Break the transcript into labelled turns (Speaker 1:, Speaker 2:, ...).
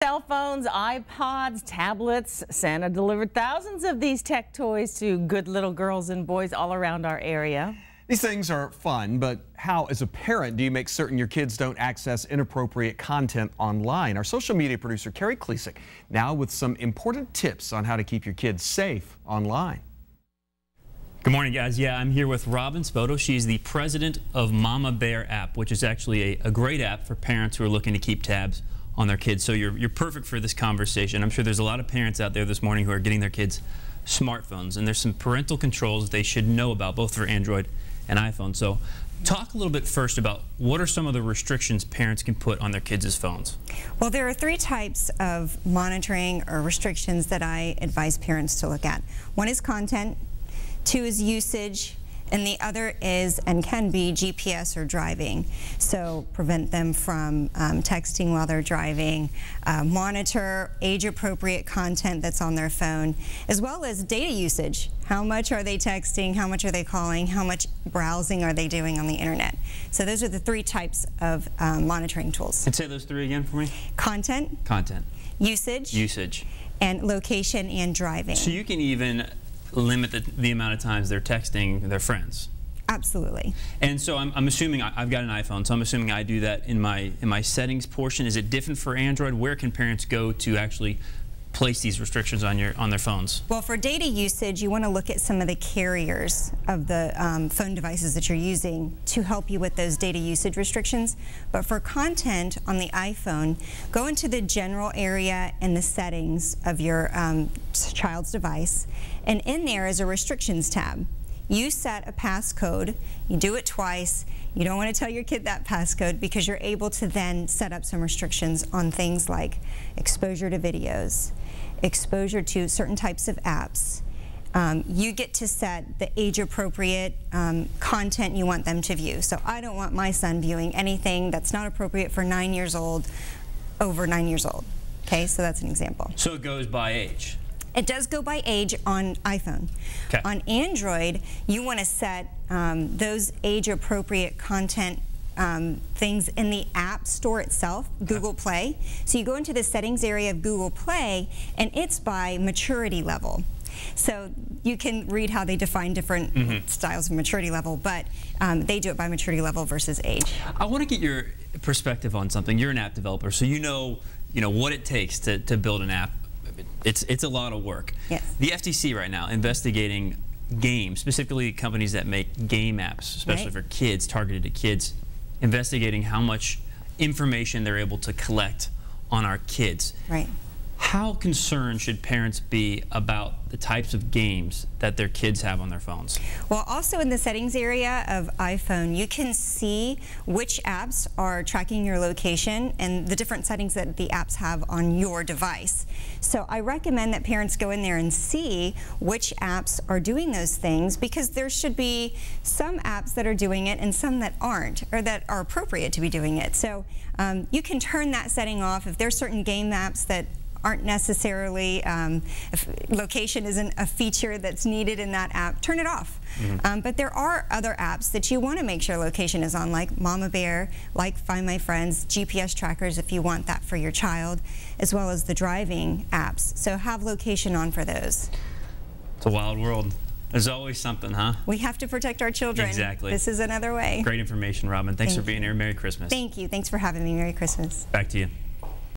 Speaker 1: Cell phones, iPods, tablets. Santa delivered thousands of these tech toys to good little girls and boys all around our area.
Speaker 2: These things are fun, but how, as a parent, do you make certain your kids don't access inappropriate content online? Our social media producer, Carrie Klesick, now with some important tips on how to keep your kids safe online.
Speaker 3: Good morning, guys. Yeah, I'm here with Robin Spoto. She's the president of Mama Bear app, which is actually a great app for parents who are looking to keep tabs on their kids. So you're perfect for this conversation. I'm sure there's a lot of parents out there this morning who are getting their kids smartphones, and there's some parental controls they should know about, both for Android and iPhone. So talk a little bit first about what are some of the restrictions parents can put on their kids' phones?
Speaker 4: Well, there are three types of monitoring or restrictions that I advise parents to look at. One is content, two is usage, and the other is and can be GPS or driving. So prevent them from texting while they're driving, monitor age-appropriate content that's on their phone, as well as data usage. How much are they texting? How much are they calling? How much browsing are they doing on the internet? So those are the three types of monitoring tools.
Speaker 3: And say those three again for me.
Speaker 4: Content.
Speaker 3: Content.
Speaker 4: Usage. And location and driving.
Speaker 3: So you can even limit the amount of times they're texting their friends.
Speaker 4: Absolutely.
Speaker 3: And so I'm assuming I've got an iPhone, so I'm assuming I do that in my settings portion. Is it different for Android? Where can parents go to actually place these restrictions on their phones? Well,
Speaker 4: for data usage, you want to look at some of the carriers of the phone devices that you're using to help you with those data usage restrictions. But for content on the iPhone, go into the general area and the settings of your child's device, and in there is a restrictions tab. You set a passcode, you do it twice. You don't want to tell your kid that passcode because you're able to then set up some restrictions on things like exposure to videos, exposure to certain types of apps. You get to set the age-appropriate content you want them to view. So I don't want my son viewing anything that's not appropriate for 9 years old, over 9 years old. Okay, so that's an example.
Speaker 3: So it goes by age?
Speaker 4: It does go by age on iPhone.
Speaker 3: Okay.
Speaker 4: On Android, you want to set those age-appropriate content things in the App Store itself, Google Play. So you go into the settings area of Google Play, and it's by maturity level. So you can read how they define different styles of maturity level, but they do it by maturity level versus age.
Speaker 3: I want to get your perspective on something. You're an app developer, so you know what it takes to build an app. It's a lot of work.
Speaker 4: Yes.
Speaker 3: The FTC right now investigating games, specifically companies that make game apps, especially for kids, targeted at kids, investigating how much information they're able to collect on our kids.
Speaker 4: Right.
Speaker 3: How concerned should parents be about the types of games that their kids have on their phones?
Speaker 4: Well, also in the settings area of iPhone, you can see which apps are tracking your location and the different settings that the apps have on your device. So I recommend that parents go in there and see which apps are doing those things, because there should be some apps that are doing it and some that aren't, or that are appropriate to be doing it. So you can turn that setting off if there's certain game apps that aren't necessarily, if location isn't a feature that's needed in that app, turn it off. But there are other apps that you want to make sure location is on, like Mama Bear, like Find My Friends, GPS trackers if you want that for your child, as well as the driving apps. So have location on for those.
Speaker 3: It's a wild world. There's always something, huh?
Speaker 4: We have to protect our children.
Speaker 3: Exactly.
Speaker 4: This is another way.
Speaker 3: Great information, Robin. Thanks for being here. Merry Christmas.
Speaker 4: Thank you. Thanks for having me. Merry Christmas.
Speaker 3: Back to you.